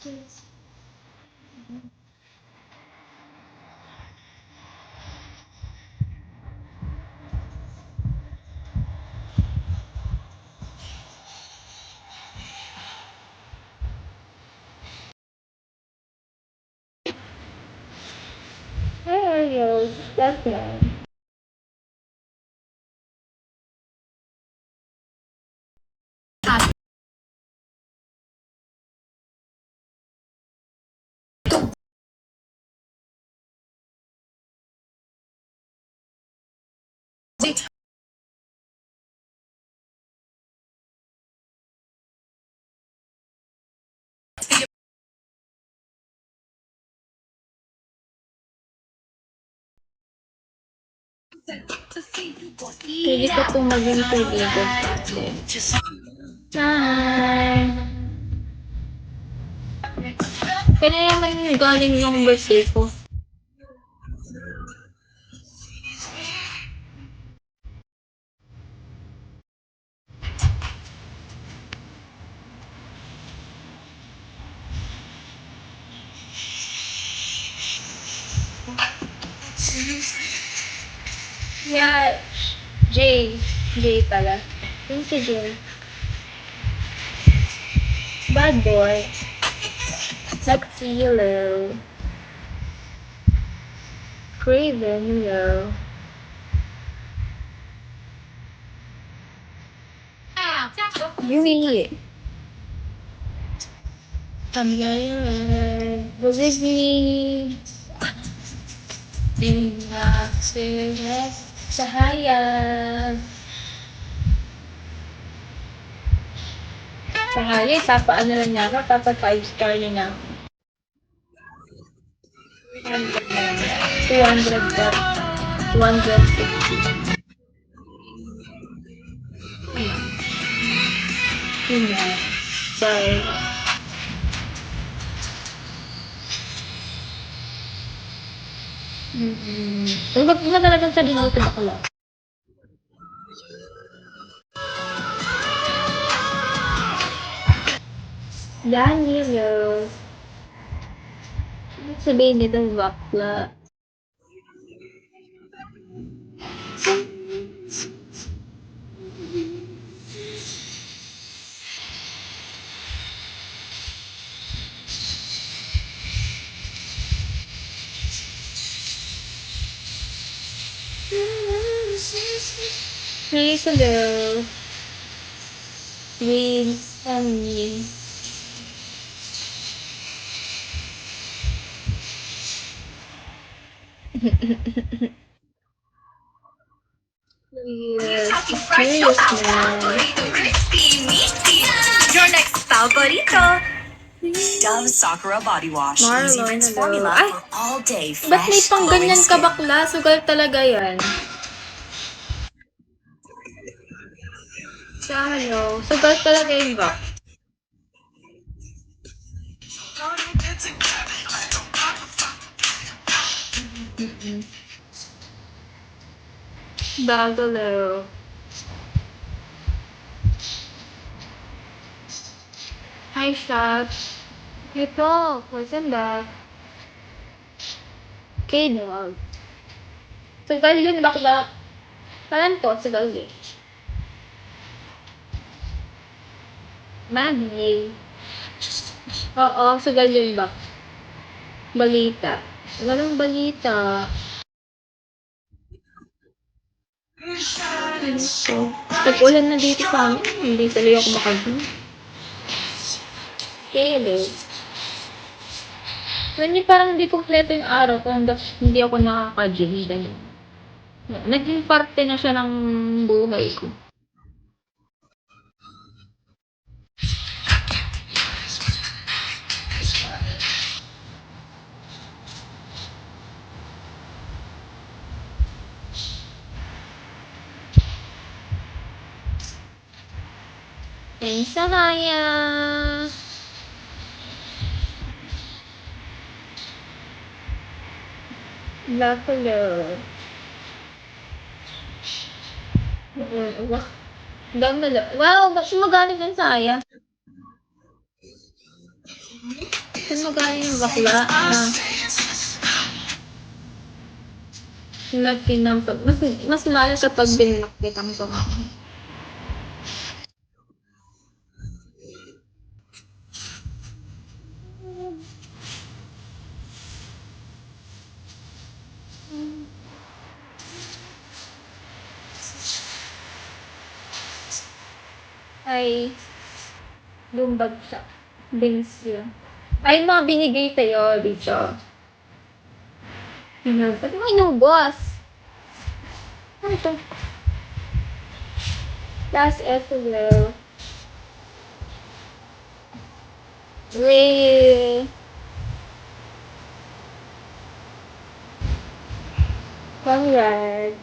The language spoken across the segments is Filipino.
Hey, that's nice. Pwede ko pong maging kaibigan dati. Hi! Kaya naman galing yung birthday ko. Yeah, Jay. Jay pala. Yung si Jay. Bad boy. Sexy, hello. Craven, hello. Yui. Kamyayan. Buzigi. Tingnan sila. Sahaya. Sahaya, papaano lang niya ako. Papa 5-star niya na. 200 per. 250. Yun nga. Sorry. Ba't ba talagang sa dinoto bakla? Danilo. Ano sabihin nitong bakla? Please, hello. Please, Amin. Yes, curious man. Your next favorito. Dove Sakura Body Wash. Easy Marlon, rinse hello. formula Ay, for all day ba't may fresh, pang glowing ganyan ka skin. bakla? Sugal talaga yan. Siya, hello. Sugal talaga yung bak. Bagalo. Hi, Shot. Ito, listen back. K-Dog. Sugal yun, bakla. Kalan to, sugal yun. Maggie. Oo, sugal yun bak. Balita. Walang balita. So, tag-ulan na dito sa amin. Hindi tuloy ako makagin. Kaya, hindi parang hindi kompleto yung araw ko hanggang hindi ako nakaka-gym. Ganun. Naging parte na siya ng buhay ko. Thanks, Anaya! Buffalo. Wow, ba't mo magalit ng saya? Saan magaling yung bakla? Laki ng mas mahal kapag binakit ang pamangkin. Ay, lumbag siya. Beans yun. Ay, mga binigay sa'yo dito. Ba't mo inubos? Ano to? Last episode. Real. Congrats.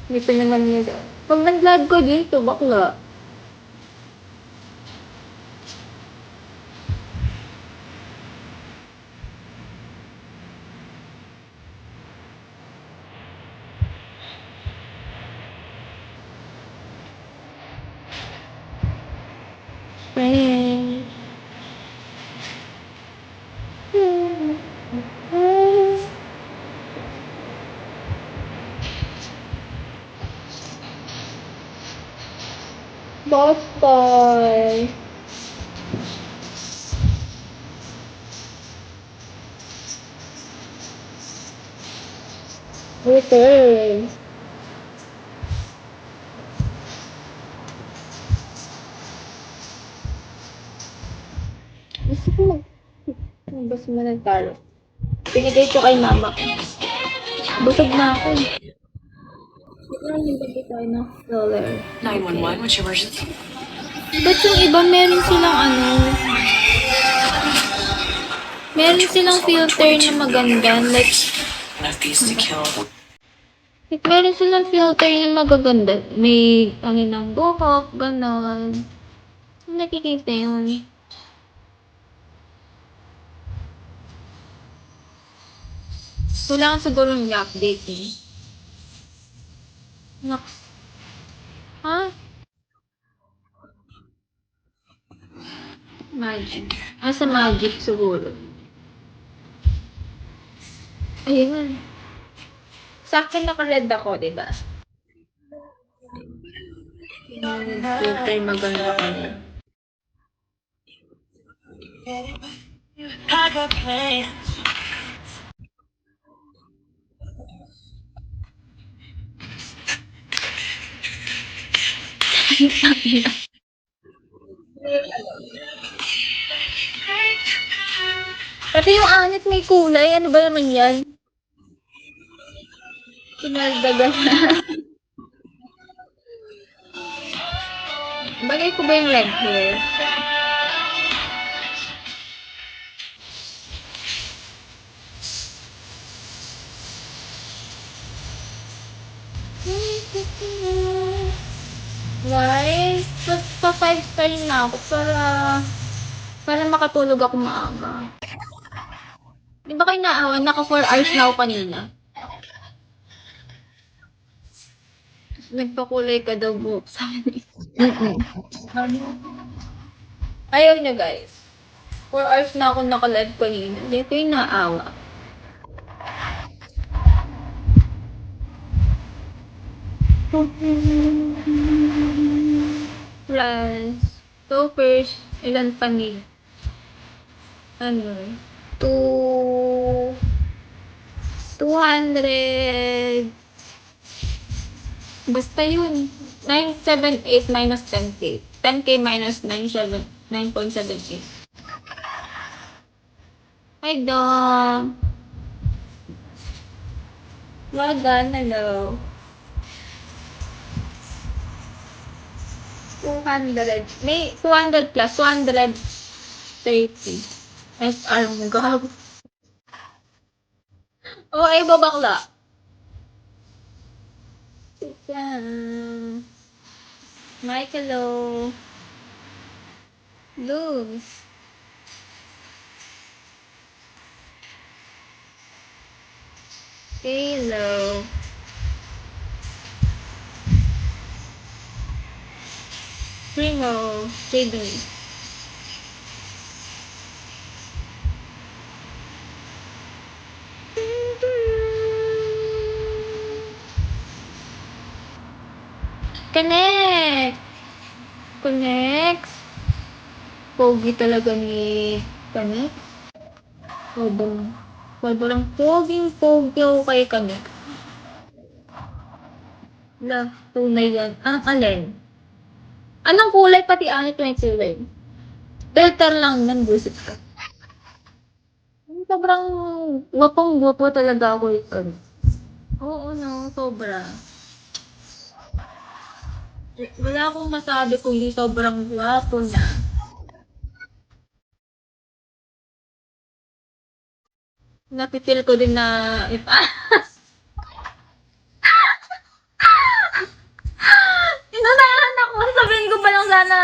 Hindi pa naman niya daw. Pag nag-vlog ko dito, bakla. Friend. Boss boy. Okay. Gusto ko magbas mo ng taro. Pinigay ko kay mama ko. Busog na ako. Ikaw nagbigay tayo ng roller. 911, what's your emergency? Ba't yung iba meron silang meron silang filter na maganda. Enough bees to kill. Meron silang filter na magaganda. May ng buhok, gano'n. Nakikita yun. Kailangan siguro yung update eh. Ha? Magic. Sa magic siguro. Ayun. Sa akin naka-red ako, diba? Filter maganda ko na. Pati yung anit may kulay. Ano ba naman yan? Kinaldagan na. Bagay ko ba yung red hair? Guys, pa 5 star na ako para makatulog ako maaga. Di ba kayo naawan? Naka 4 hours na ako kanina. Nagpakulay ka daw buhok sa akin. Ayaw niya guys. 4 hours na ako naka-live kanina. Hindi ko yung naawa. Plus, so first, ilan pa ni? Ano? 200. Basta yun. 978 minus 10k. 10k minus 9.78. Hi, Dom. Well done. Hello. 200. May 200 plus. 230. SR mo. Gago. Oh, ay babakla. Mike, hello. Luz. Hello. Primo. JB. Connect! Connect! Pogi talaga ni Connect. Sobrang, sobrang poging-pogi ako kay Connect. Love, tunay yan. Ang alin? Anong kulay pati anit may kulay? Filter lang ng busit ko. Sobrang gwapong-gwapo talaga ako ito. Oo, no, sobra. Wala akong masabi kundi sobrang gwapo na. Napipil ko din na inunahan ako. Sabihin ko pa lang sana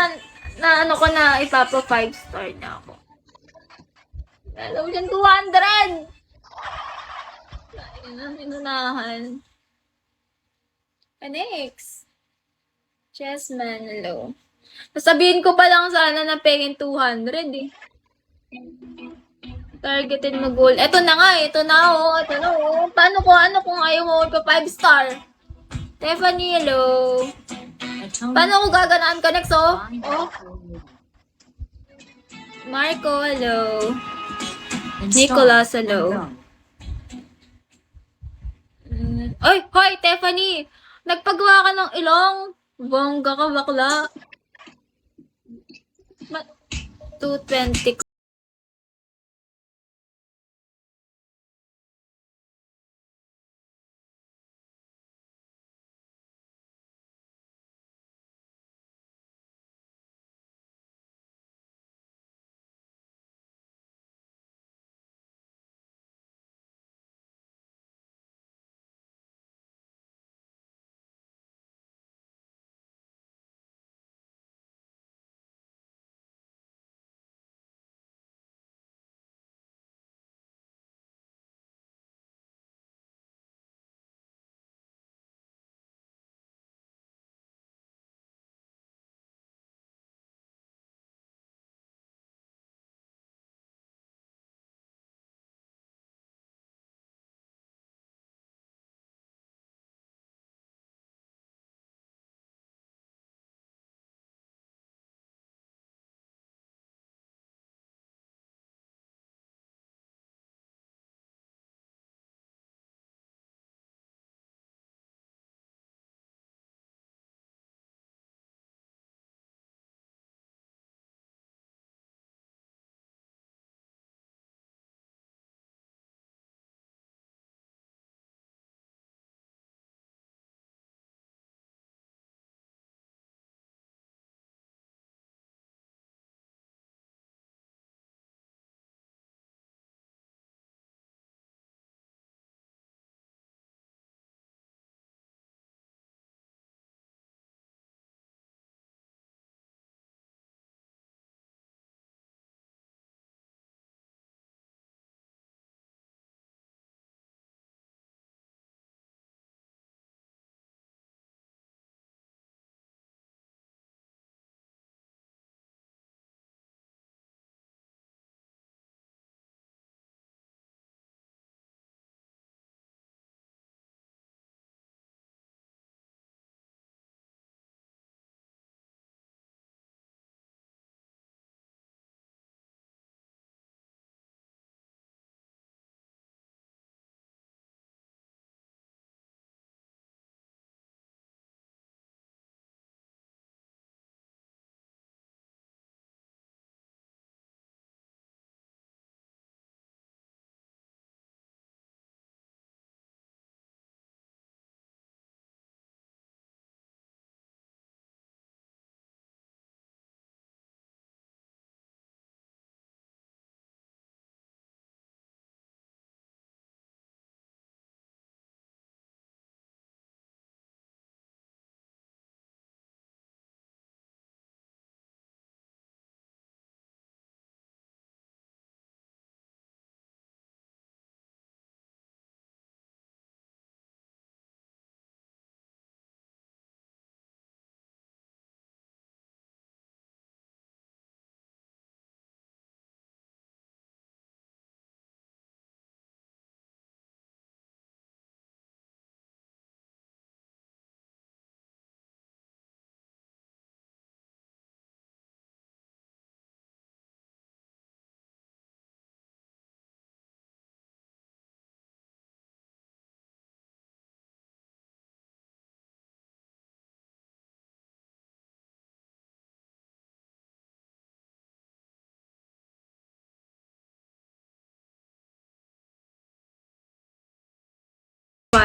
na ano ko na ipapa 5 star na ako. Alam yan, 200! Ayun ang inunahan. Next. Chessman, hello. Sasabihin ko pa lang sana na pengin 200 eh. Targeted mo goal. Eto na nga, ito na oh. Ito na oh. Paano ko, ano kung ayaw mo pa 5 star? Stephanie, hello. Paano ko gaganaan ka next oh? Oh. Marco, hello. Nicholas, hello. Ay, hoy, Stephanie! Nagpagawa ka ng ilong. Bongga ka, bakla. 220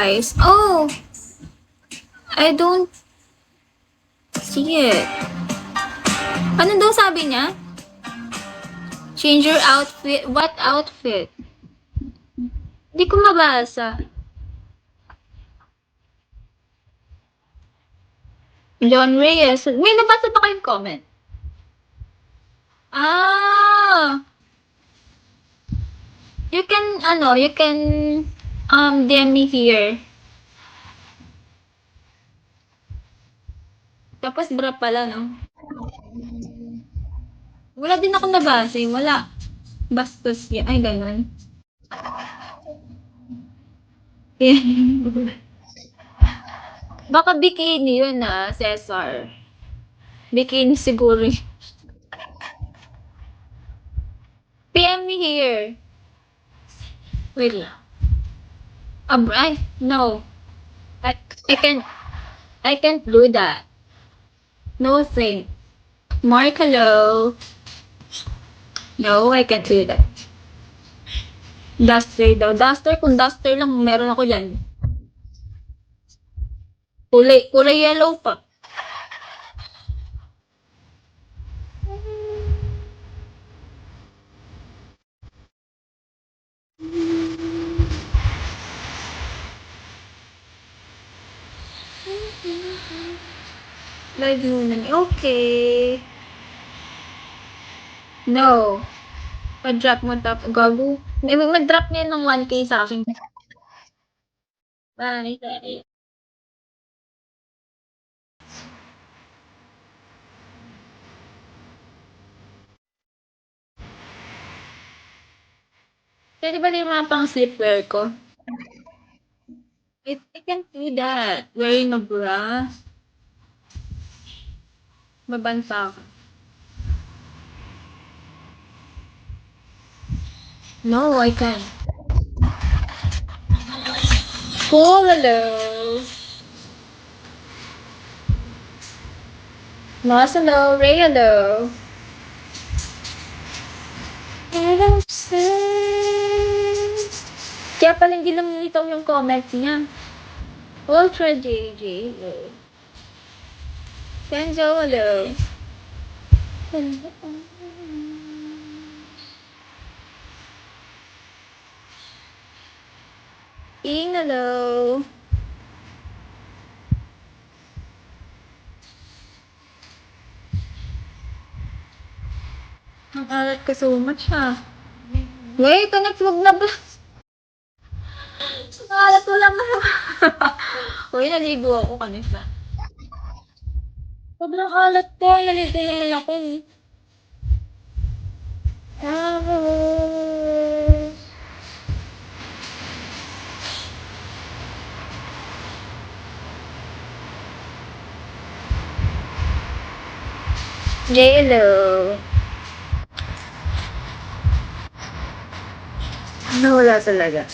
twice. Oh! I don't see it. Ano daw sabi niya? Change your outfit. What outfit? Hindi ko mabasa. John Reyes. May nabasa ba kayong comment? Ah! You can DM me here. Tapos bra pala, no? Wala din ako nabasa eh. Wala. Bastos yan. Ay, ganun. Baka bikini yun Cesar. Bikini siguro. PM me here. Wait lang. Ay, no. I, I can I can't do that. No thing. Mark, hello. No, I can't do that. Duster daw. Duster, kung duster lang, meron ako dyan. Kulay yellow pa. Live muna. Okay. No. Pa-drop mo tap. Gago. Mag-drop niya ng 1K sa akin. Bye. Bye. Pwede ba yung mga pang sleepwear ko? I can't do that. Wearing a bra. Mabansa ka. No, I can't. Cool, hello. Mas, hello. Ray, hello. Hello, sis. Kaya pala hindi lumilitaw yung comment niya. Ultra JJ. Kenzo, hello. Ing, hello. Ang alat ko so much Wait, wag na ba? Ang alat ko lang na. Uy, naligo ako kanina. Sobrang alat ko. Nalilitin ako. J-Lo. Nawala talaga.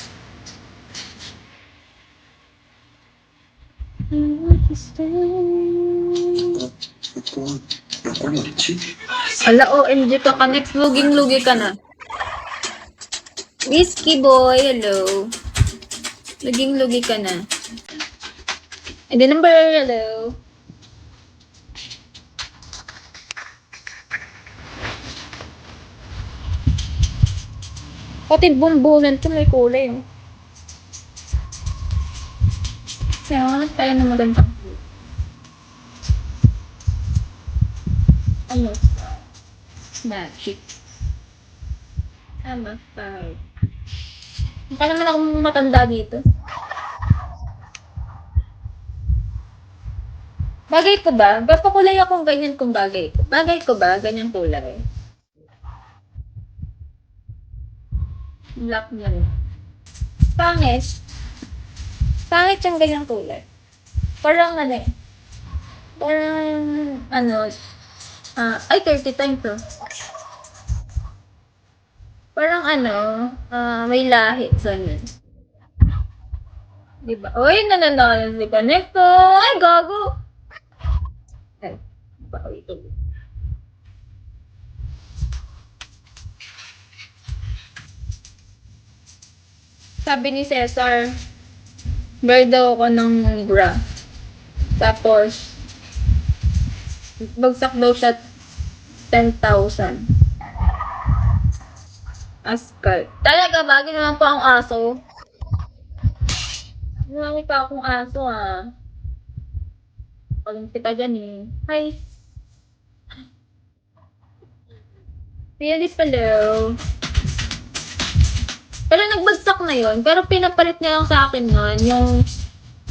Ala, OMG ka ka. Next, luging-lugi ka na. Whiskey boy, hello. Luging-lugi ka na. And the number, hello. Pati bumbunan ko may kulay. Kaya tayo na magandang food. Ano? Magic. Tama pa. Baka naman ako matanda dito. Bagay ko ba? Basta kulay akong ganyan kung bagay ko. Bagay ko ba? Ganyan kulay. Black niya rin. Pangit. Pangit yung ganyang kulay. Parang ano eh. Parang ano. Ay, 30 times to. Parang ano. May lahi sa yun. Diba? Uy, nananalan si Kaneko. Ay, gago. Ay, bawi ito. Sabi ni Cesar, bayad daw ako ng bra. Tapos, bagsak daw siya 10,000. Ascal. Talaga ba? Ginawa pa ang aso? Ginawa pa akong aso ah. Walang kita dyan eh. Hi. Really hello. Pero nagbagsak na yon. Pero pinapalit niya lang sa akin nun.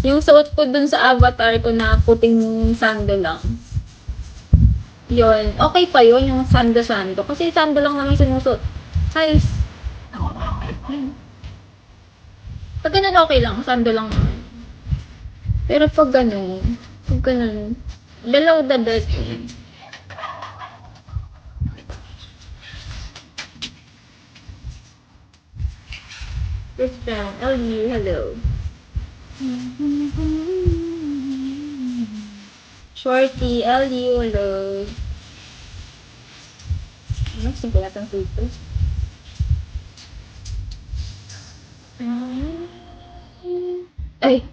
Yung suot ko dun sa avatar ko na puting sando lang. Yun. Okay pa yun, yung sando-sando. Kasi sando lang naman sinusot. Hi. Pag ganun okay lang. Sando lang naman. Pero pag ganun, below the belt eh. Christian, LU, hello. Shorty, LU, hello. Ano? Simple natin dito. Ay!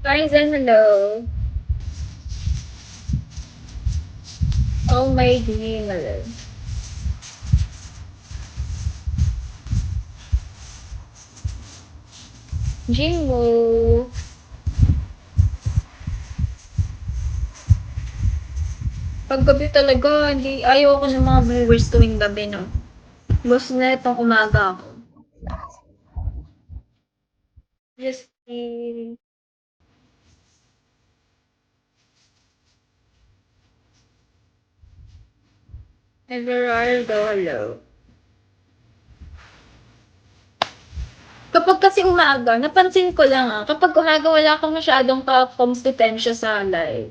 Kaizen, hello. Oh my dream, hello. Jimbo. Pag gabi talaga, ayaw ko ng mga viewers tuwing gabi, no? Gusto na itong umaga ako. Just kidding. Everardo, hello. Kapag kasi umaga, napansin ko lang kapag umaga wala kang masyadong ka-kompetensya sa live.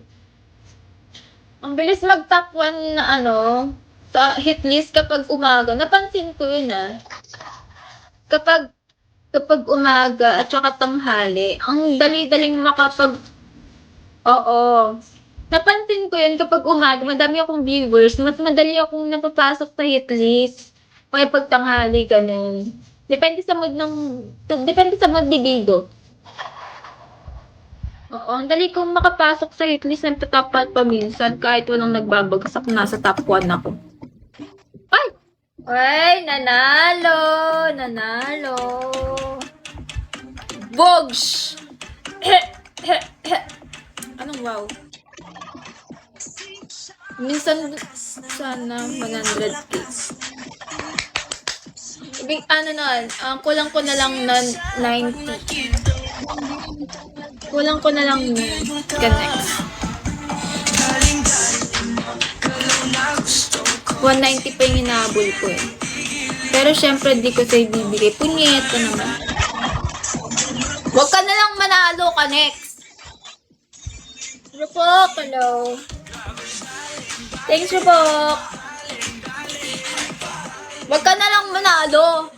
Ang bilis mag-top 1 na sa hit list kapag umaga. Napansin ko yun Kapag kapag umaga at saka tanghali, ang dali-daling oo. Napansin ko yun kapag umaga, madami akong viewers, mas madali akong napapasok sa hit list. Kaya pag tanghali, ganun. Depende sa mood ni Gigo. Oo, ang dali kong makapasok sa hitlist ng top 5 paminsan kahit walang nagbabagsak, nasa top 1 ako. Ay! Ay, nanalo! Nanalo! Bogs! Anong wow? Minsan, sana 100k. Kulang ko na lang na 90. Kulang ko na lang connect. 190 pa yung hinahabol ko eh. Pero syempre di ko sa'yo bibigay. Punyeta naman. Huwag ka na lang manalo ka next. Rupok, hello. Thanks, Rupok. Huwag ka na lang manalo.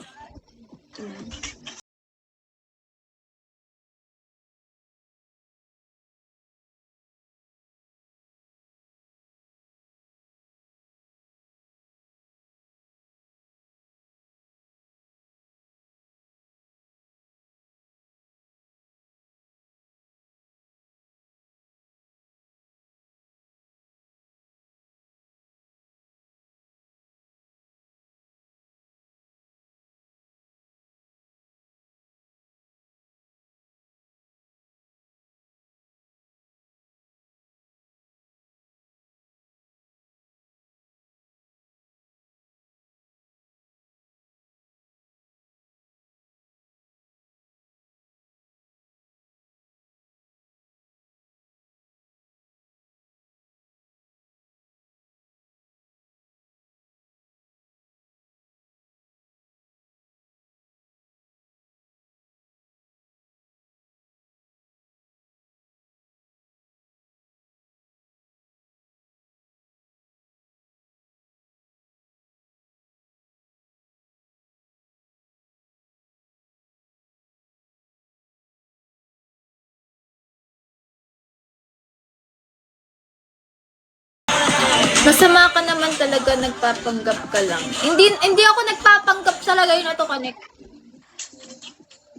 Masama ka naman talaga, nagpapanggap ka lang. Hindi ako nagpapanggap sa lagay na to, Connect.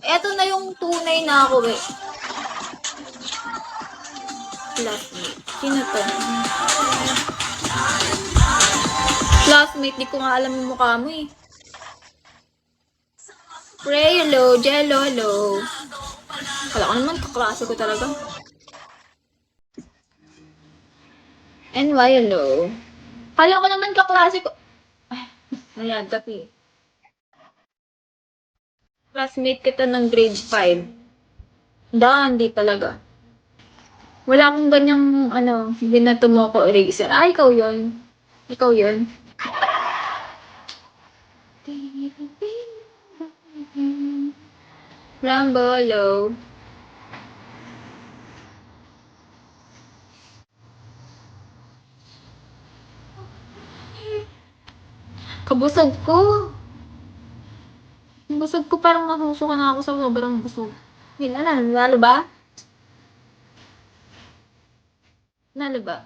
Eto na yung tunay na ako eh. Classmate. Sino to? Classmate, di ko nga alam yung mukha mo eh. Pray, hello. Jello, hello. Kala ko naman, kaklase ko talaga. NY, hello. Kala ko naman kaklase ko. Ay, ayan, tapi. Classmate kita ng grade 5. Hindi talaga. Wala akong ganyang, binato mo ko eraser. Ah, ikaw yun. Ikaw yun. Rambo, hello. Kabusog ko. Busog ko, parang masusuka na ako sa sobrang busog. Hindi na, nalo ba? Nalo ba?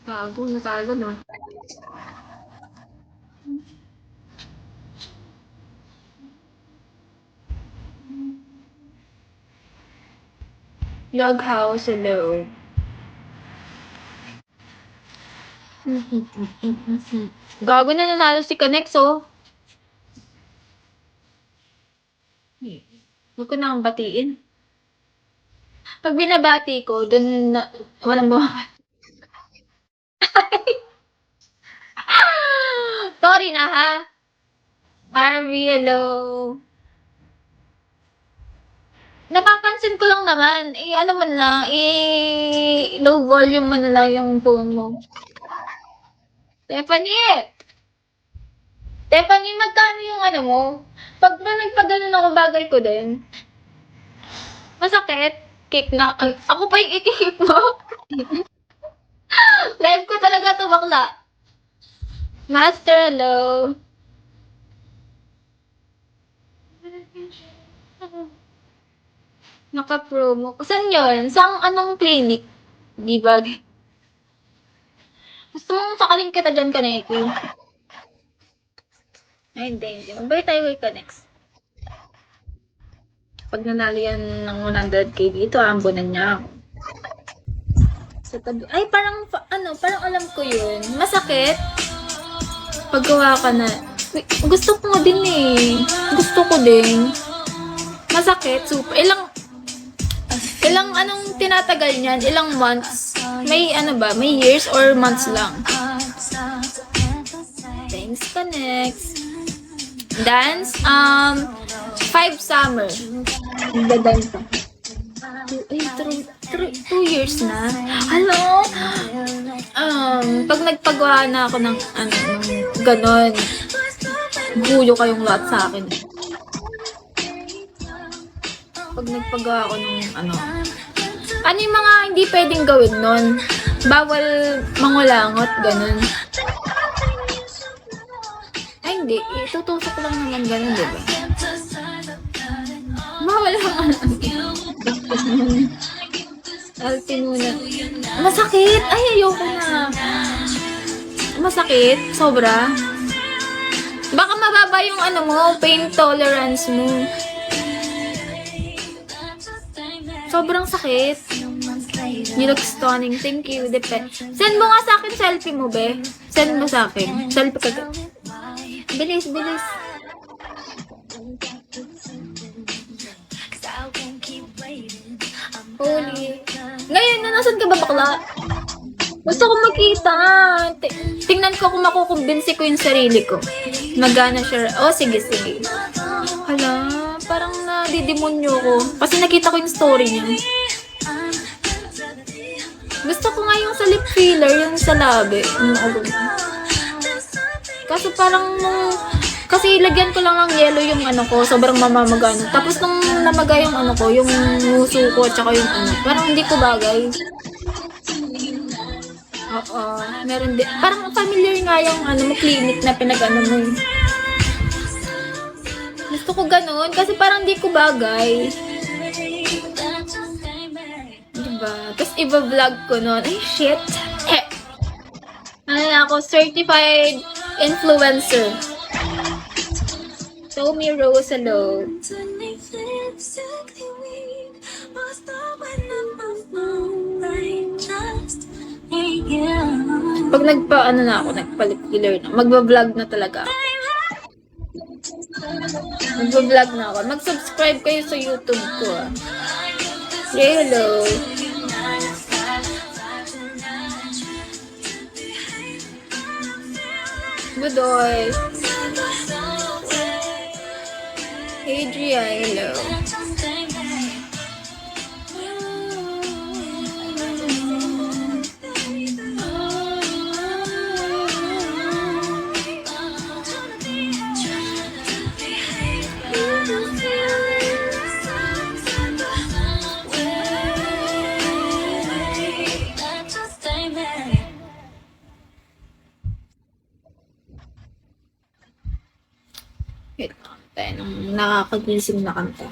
Gago, natalo no. Log house, hello. Gago na nanalo si Kanex, oh. Huwag ko na akong batiin. Pag binabati ko, dun na, walang bumabat. Sorry na, ha? Harvey, hello. Napapansin ko lang naman, ano mo na lang, low volume mo na lang yung phone mo. Stephanie! Stephanie, magkano yung ano mo? Pag ba nagpaganon ako, bagay ko din. Masakit? Kick na. Ay, ako pa yung ikikick mo? Live ko talaga to, bakla. Master, hello. Naka-promo. Saan yun? Saan anong clinic? Di ba? Gusto mong sakaling kita dyan ka na, Eki? Ay, hindi. Magbay tayo kay Kanex. Pag nanalo yan ng 100k dito, ambunan niya ako. Sa tabi. Ay, parang alam ko yun. Masakit? Paggawa ka na. Wait, gusto ko din eh. Gusto ko din. Masakit? Super. Ilang anong tinatagal niyan? Ilang months? May may years or months lang? Thanks, Kanex. Dance, 5 summer. Nagda-dance pa. 2 years na. Hello? Pag nagpagawa na ako ng ganon, buyo kayong lahat sa akin. Pag nagpagawa ako ng ano yung mga hindi pwedeng gawin nun? Bawal mangulangot, ganon. Ay, hindi. Itutusok lang naman ganon, diba? Bawal lang Alti muna. Masakit! Ay, ayoko na. Masakit? Sobra? Baka mababa yung pain tolerance mo. Sobrang sakit. You look stunning. Thank you. Send mo nga sa akin selfie mo, be. Send mo sa akin. Selfie ka. Bilis, bilis. Holy. Ngayon, nasan ka ba, bakla? Gusto ko makita. Tingnan ko kung makukumbinsi ko yung sarili ko. Magana siya. Oh, sige, sige. Hala, parang nadidemonyo ko. Kasi nakita ko yung story niya. Gusto ko nga yung sa lip filler, yung sa labi. Kaso parang kasi lagyan ko lang ng yellow yung ko, sobrang mamamagano. Tapos nung namaga yung ko, yung nguso ko, tsaka yung parang hindi ko bagay. Oo, meron din. Parang familiar nga yung clinic na pinag-ano mo eh. Gusto ko ganun, kasi parang hindi ko bagay. Diba? Tapos iba-vlog ko nun. Ay, shit. Ako, certified Influencer. Tommy Rose, hello. Pag nagpa-lip-filler na, magba-vlog na talaga ako. Magba-vlog na ako. Mag-subscribe kayo sa YouTube ko. Hello. Budoy. Adria, hello. Wait, tayo ng nakakagising na kanta.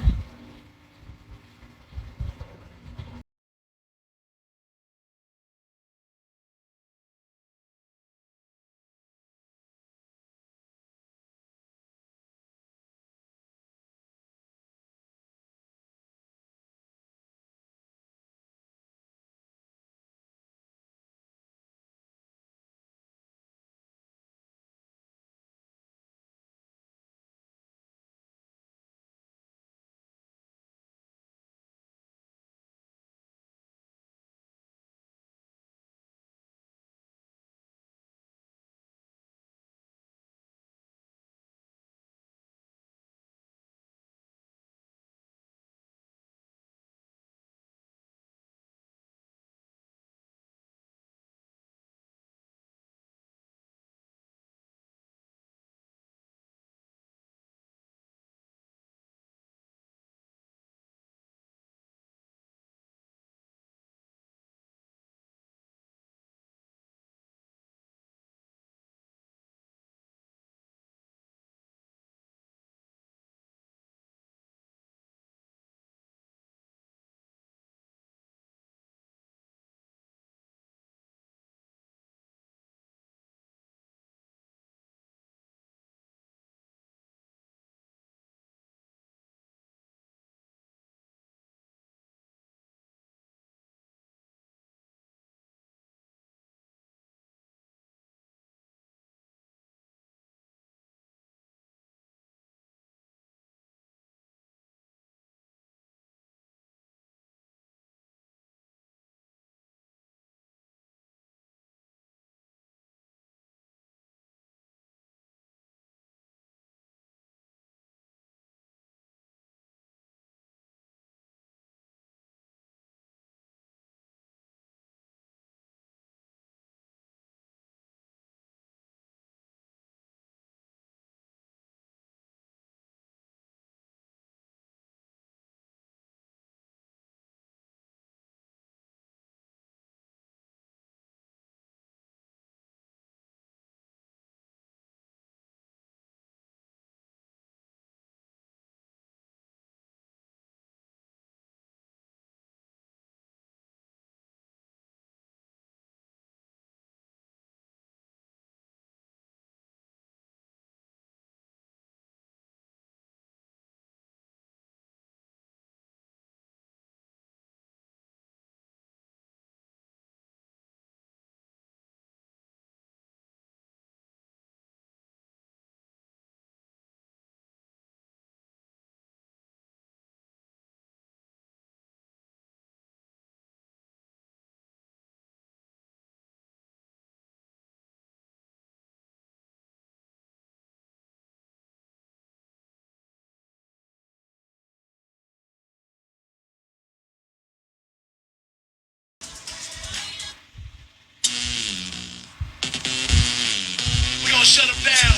Shut them down.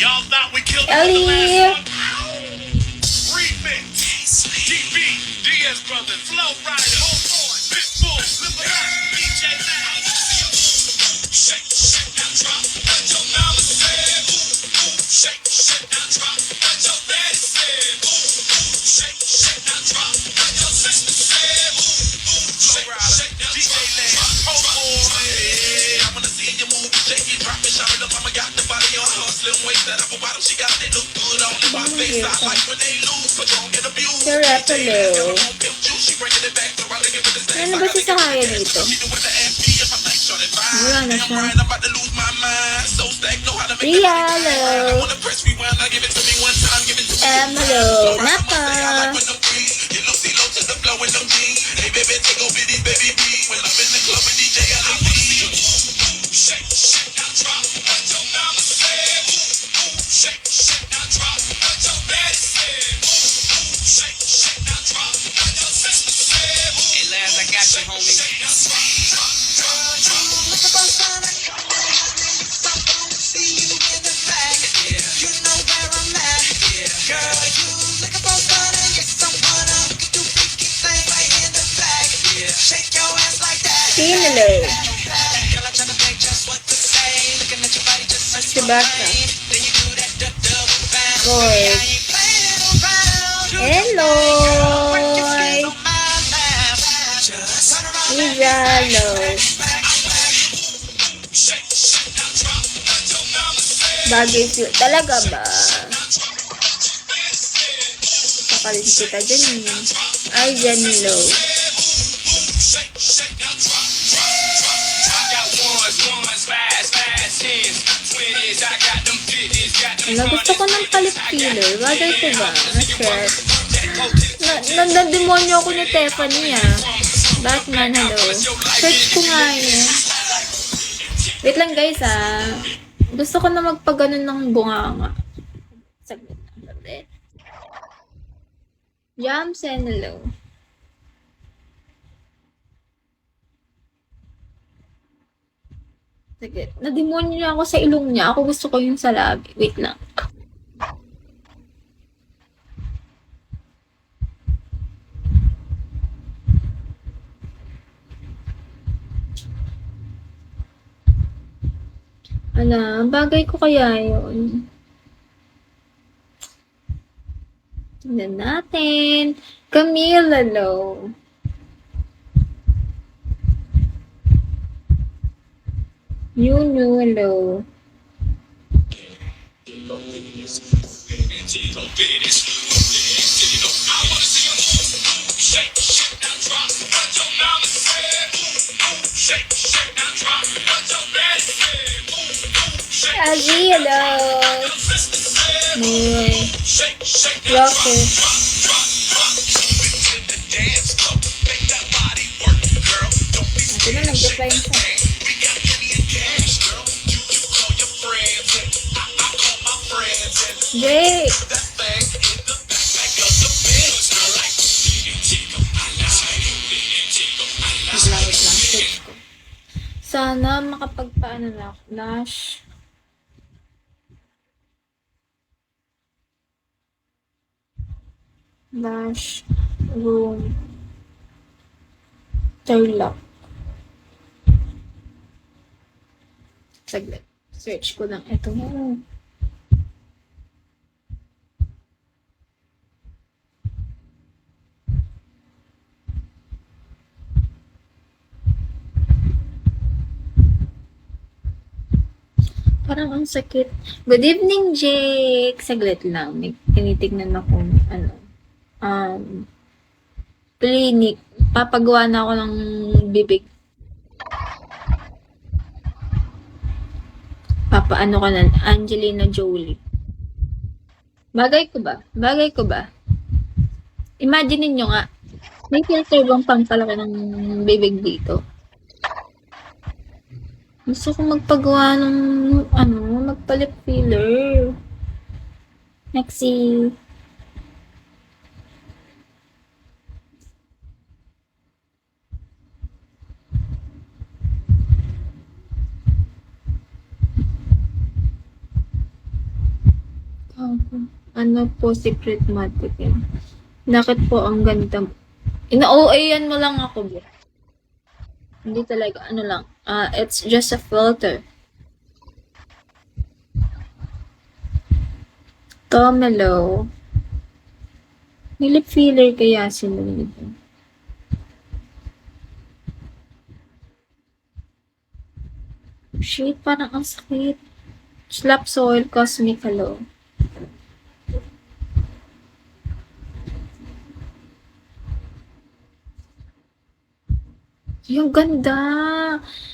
Y'all thought we killed Ellie. the last one. Remix. DB, Diaz Brothers, Flow Rider, Homeboy, Pitbull, Liberati, DJ Loud. Shake, shake, now drop. What your mama said. Ooh, ooh. Shake, shake, now drop. What your daddy said. Ooh, ooh. Shake, shake, now drop. What your sister said. Ooh, ooh. Shake, shake, now drop. DJ Loud, Homeboy. I wanna see you move, shake it, drop it, shop it up. I'ma got the body on. cute. Like when they lose, but don't get abused. Si Repolo. She bringing it back, so I think it with the Ano ba si Sahaya dito? Wala na siya. I'm about to lose my mind. So stack, know how to make Ria, I hello. wanna press rewind, I give it to me one time, give it to me. Hello. Napa. When them free, you low, see low to the flow in them jeans. Hey baby, take over these baby B. When I'm in the club with DJ, I wanna see you shake, shake, now drop. What your mama said. Shake, shake, now drop. What your daddy said. Shake, shake, now drop. What your sister said. Hey Laz, I got you, homie. Hello. Si Baka. Boy. Hello. Izalo. Bagay siya. Talaga ba? Kapalit kita dyan. Ay, dyan low. Ano, gusto ko ng palit filler. Bagay ko ba? Na-shirt. Nandademonyo ako ni Tiffany ah. Batman, hello. Search ko nga yun. Wait lang guys ah. Gusto ko na magpaganon ng bunganga. Saglit lang. Saglit. Jamsen, hello. Saglit. Nademonyo niya ako sa ilong niya. Ako gusto ko yung sa labi. Wait lang. Ala, bagay ko kaya yun. Tingnan natin. Camille, hello. Yun, hello. Azzy, hello. Rocker. Ito na, nag-reply yung sa. Jake! Wait lang, search ko. Sana makapagpaano na ako. Lash room Turlock. Saglit. Search ko lang ito. Parang ang sakit. Good evening, Jake. Saglit lang. May tinitignan ako clinic. Papagawa na ako ng bibig. Papaano ka na? Angelina Jolie. Bagay ko ba? Bagay ko ba? Imagine niyo nga. May filter bang pampalaki ng bibig dito? Gusto ko magpagawa ng, magpa-lip filler. Nexi. Ano po, secret matic yan? Bakit po ang ganda mo? Ina-OA-yan mo lang ako, bro. Hindi talaga, lang. It's just a filter. Tomelo. May lip filler kaya sila nito. Shit, parang ang sakit. Slap Soil Cosmic, hello. Yung ganda.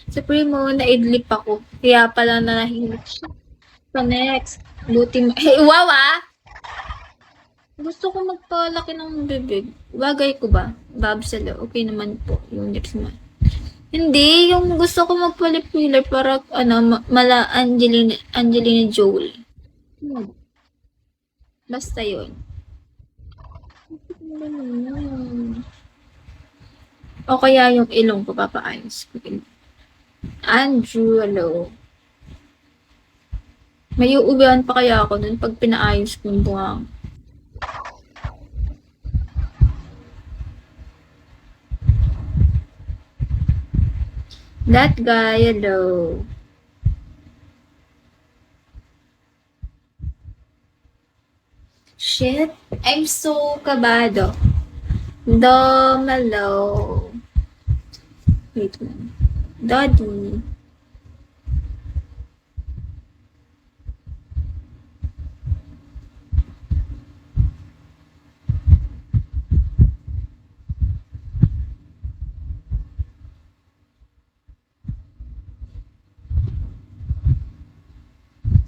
Sa primo, naidlip ako. Kaya pala nanahimik siya. So next, buti hey, wow ah! Gusto ko magpalaki ng bibig. Bagay ko ba? Babsalo. Okay naman po. Yung lips mo. Hindi, yung gusto ko magpa-lip filler para mala Angelina Jolie. Hmm. Basta yun. O kaya yung ilong ko papaayos ko. Andrew, hello. May uuwian pa kaya ako nun pag pinaayos ko yung buhang. That guy, hello. Shit, I'm so kabado. Domalo. Wait lang. Daddy.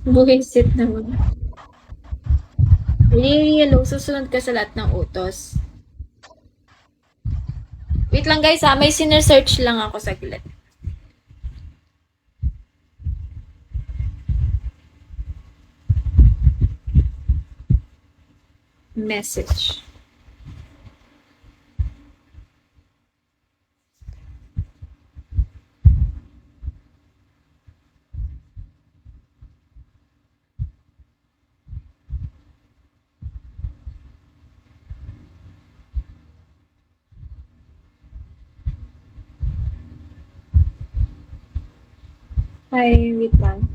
Buwisit naman. Really, hello. Susunod ka sa lahat ng utos. Wait lang guys ha, may sinesearch lang ako saglit. Message. Hi, wait lang.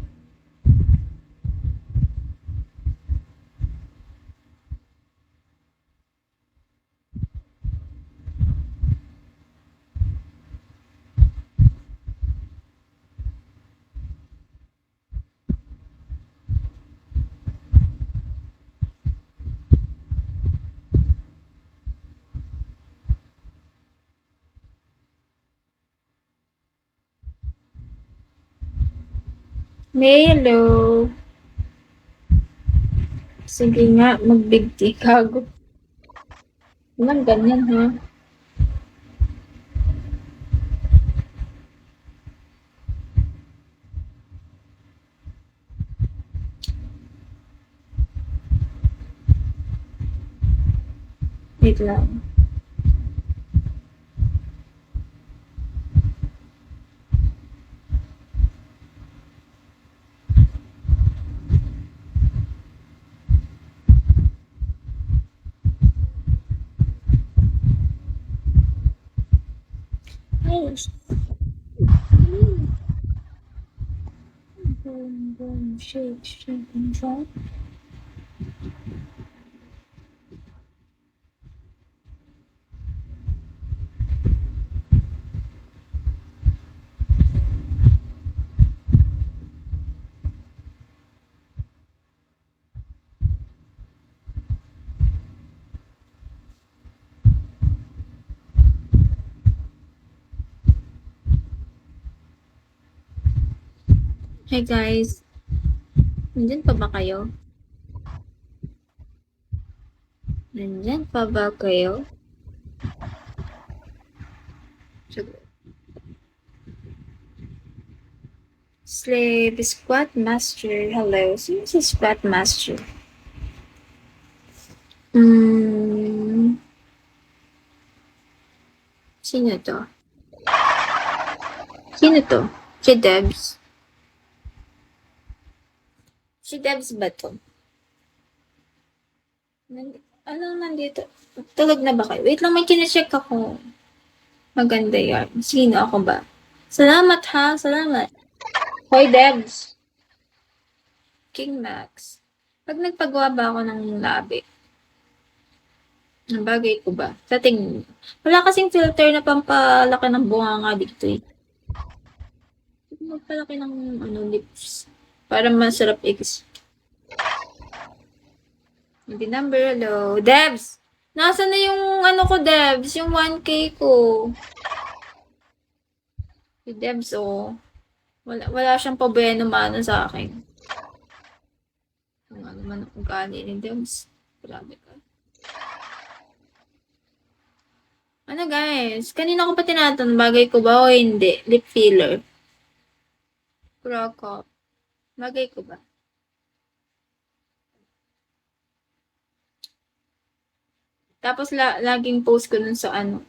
May, hello. Sige nga, mag-big tea. Kago. Walang ganyan, ha? Wait lang. Ay, boom, boom, shake, shake, and drop. Hey guys, nandyan pa ba kayo? Nandyan pa ba kayo? Slave Squat Master, hello. Sino si Squat Master? Sino to? Sino to? Si Debs? Si Debs ba to? Anong nandito? Tulog na ba kayo? Wait lang, may kinacheck ako. Maganda yan. Sino ako ba? Salamat ha, salamat. Hoy, Debs. King Max. Pag nagpagawa ba ako ng labi? Ang bagay ko ba? Sa tingin mo. Wala kasing filter na pampalaki ng bunganga dito eh. Magpalaki ng lips. Para masarap x. Hindi number, hello. Debs! Nasaan na yung ko, Debs? Yung 1K ko. Si Debs, oh. Wala siyang pabueno-mano sa akin. Kung ano man ang ugali ni Debs. Grabe ka. Ano guys? Kanina ko pa tinatanong, bagay ko ba o hindi? Lip filler. Rock up. Bagay ko ba? Tapos laging post ko nun sa ano.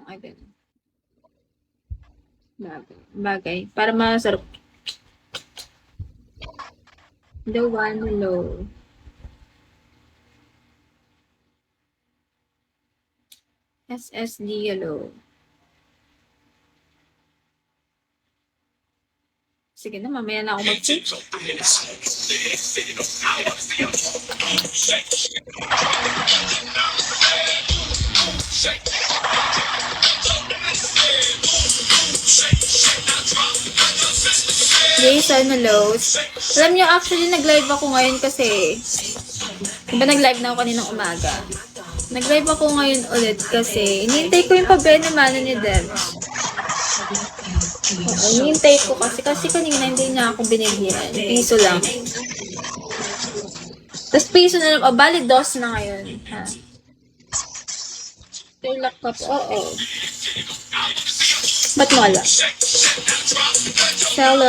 Ay, ganun. Bagay. Para masarap. The one low. SSD yellow. Sige na, mamaya na ako mag-check. Jason Lows. Alam nyo, actually, nag-live ako ngayon kasi, diba nag-live na ako kaninang umaga? Nag-live ako ngayon ulit kasi, inintay ko yung pabenamano ni Dev. Oo, inintay ko kasi kanina hindi niya ako binigyan. Piso lang. Tapos piso na lang, bali dos na ngayon. Ha? Your laptop, oo. Ba't mo wala? Hello.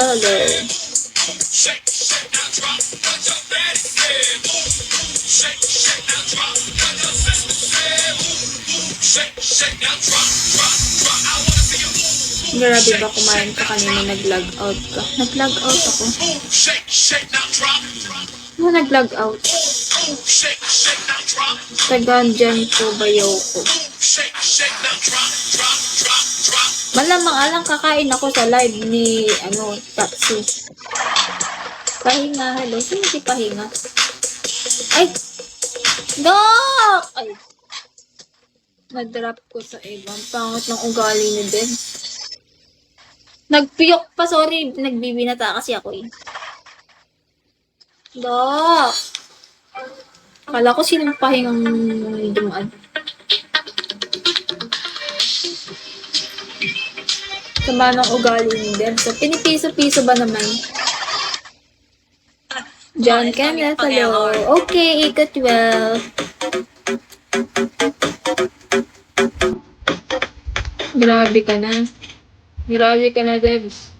Grabe ba kumain ka kanina nag-log out ka? Nag-log out ako. Ano nag-log out? Tagan dyan po bayaw ko. Malamang alang kakain ako sa live ni Tatsu. Pahinga, hello. Sino si Pahinga? Ay! Dok! Ay! Na-drop ko sa ibang pangot ng ugali ni Ben. Nagpiyok pa, sorry. Nagbibinata kasi ako eh. Dok! Akala ko sinong pahingang dumaan. Sama ng ugali ni Ben. So, pinipiso-piso ba naman? John Kenneth, hello. Okay, ikot well. Grabe ka na. Grabe ka na, Debs.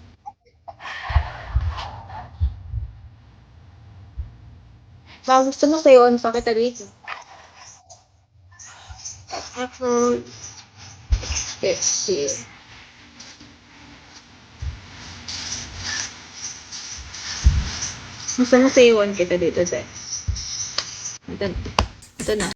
Baka gusto mo kayo, on pa kita dito. Ako. Let's see. Gusto mo kayo, on kita dito, Debs. Ito na.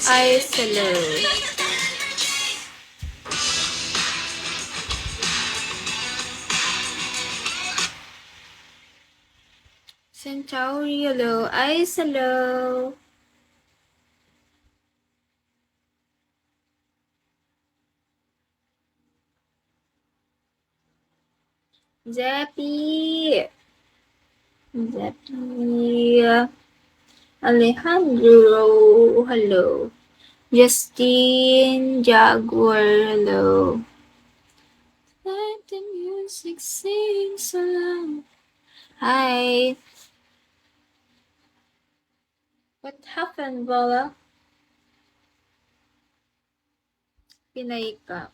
Ice hello. Centauri hello. Ice hello. Zeppy. Zeppy. Alejandro, hello. Justine, Jaguar, hello. Let the music sing so loud. Hi. What happened, Bola? Pinay ka.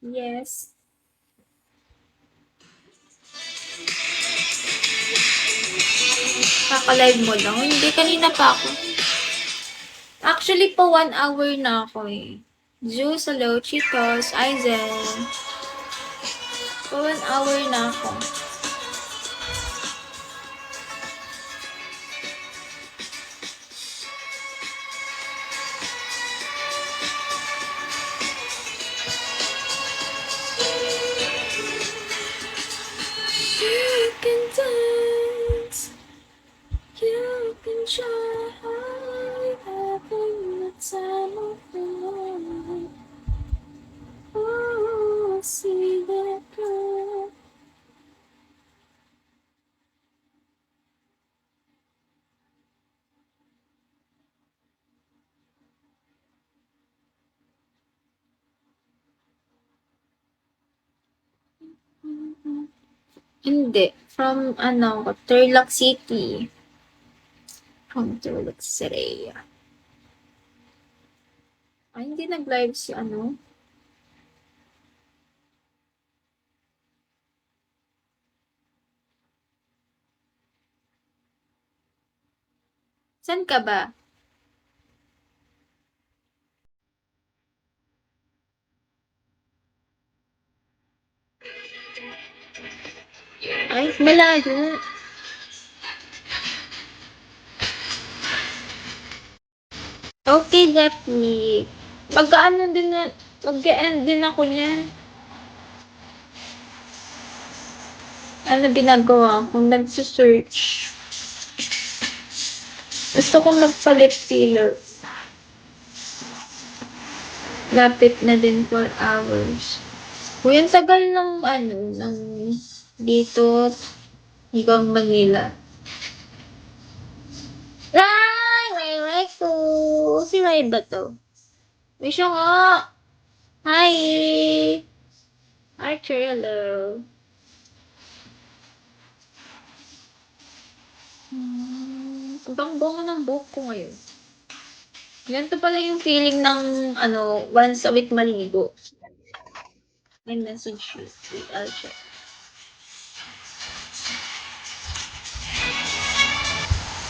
Yes. Kaka-live mo lang? Hindi, kanina pa ako. Actually po, 1 hour na ako eh. Zeus, hello. Cheetos, Aizen. Po, 1 hour na ako. You can dance. You can try having the time of your life. Oh, I see that girl. Hindi. From, Tarlac City. From Tarlac City. Ay, hindi nag-live si Saan ka ba? Ay, malayo. Okay, Daphne. Mag-ano din na, mag-end din ako niyan. Ano ginagawa ko? Nagsusearch. Gusto kong magpa-lip filler. Lapit na din 4 hours. Uy, ang tagal ng dito hanggang Manila. Ray! May like to. Si Ray ba to? May siya nga. Hi! Archer, hello. Ang bango ng buhok ko ngayon. Ganito pala yung feeling ng, once a week maligo. May message you. Wait, I'll check.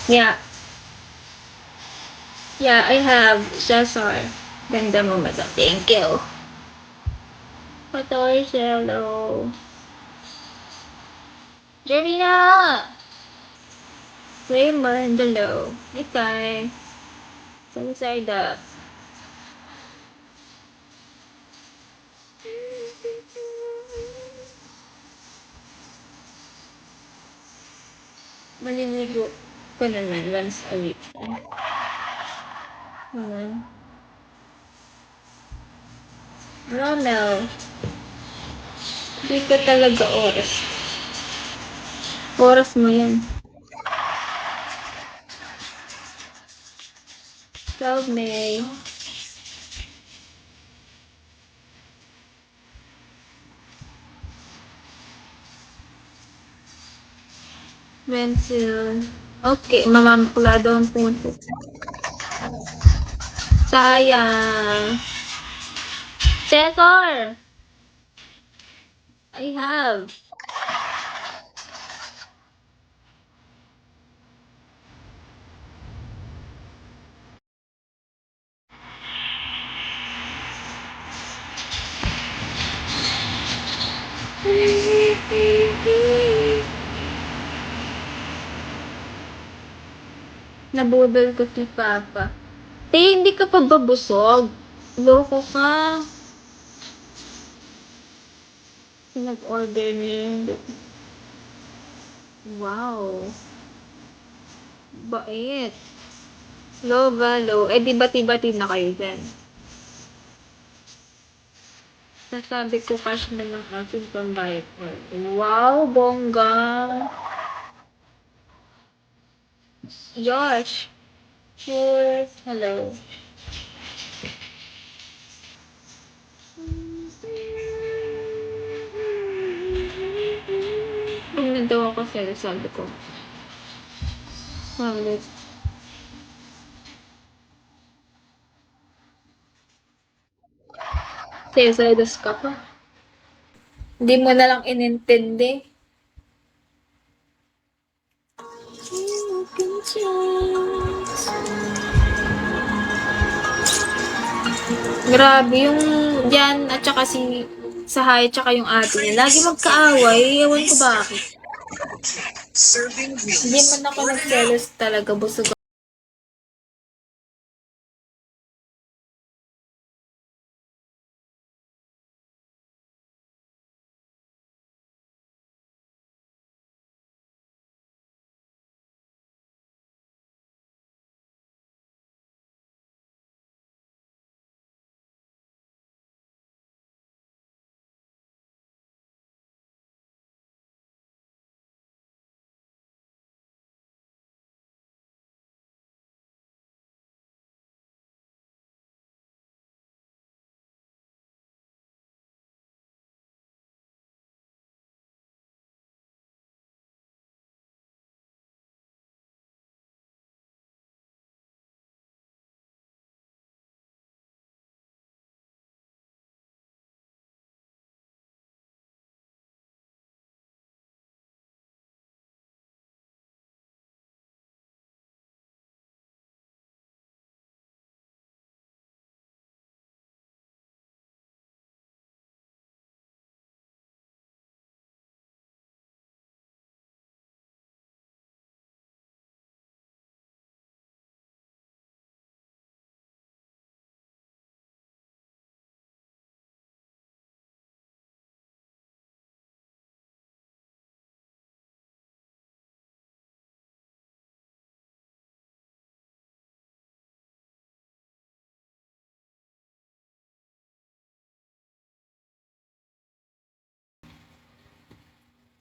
Yeah. Yeah, I have. Cesar. Ganda mo, madam. Thank you. Pator, hello. Jerina! Raymond, hello. Ikay. Sansayda. Maliligo ko naman once a week. Ronald. Hindi ka talaga oras. Oras mo yan. 12 May. Pencil. Okay, mamamplado ang punto. Sayang. Cesar! I have. Nabudol ko si Papa. Te, hindi ka pa babusog. Loko ka. Nag-order niya. Wow. Bait. Low ba, low? Eh, di bati-bati na kayo dyan. Nasabi ko cash na ng aking pambayad ko. Wow, bongga. Josh. Cheers. Hello. Pag nadawa ko sa'yo, sabi ko. Halit. Sa'yo, ka pa. Hindi mo na lang inintindi. Grabe yung yan at saka si Sahay at saka yung ate niya. Lagi magkaaway. Ewan ko bakit. Hindi man ako nagselos talaga. Busog ako.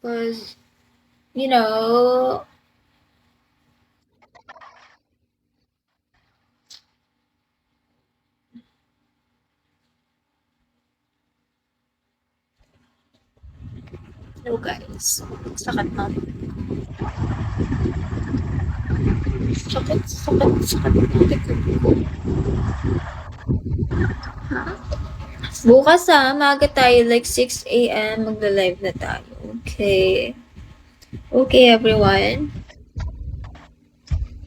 Because, you know, hello guys. Sakit na. Sakit na. Likod ko. Bukas maaga tayo, like 6 a.m. magla-live na tayo. Okay. Okay, everyone.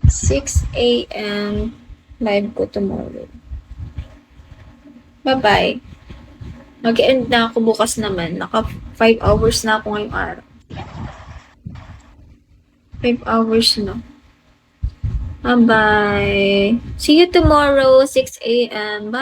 6 a.m. live ko tomorrow. Bye-bye. Mag-end na ako bukas naman. Naka 5 hours na ako ngayong araw. 5 hours na. Bye-bye. See you tomorrow, 6 a.m. Bye.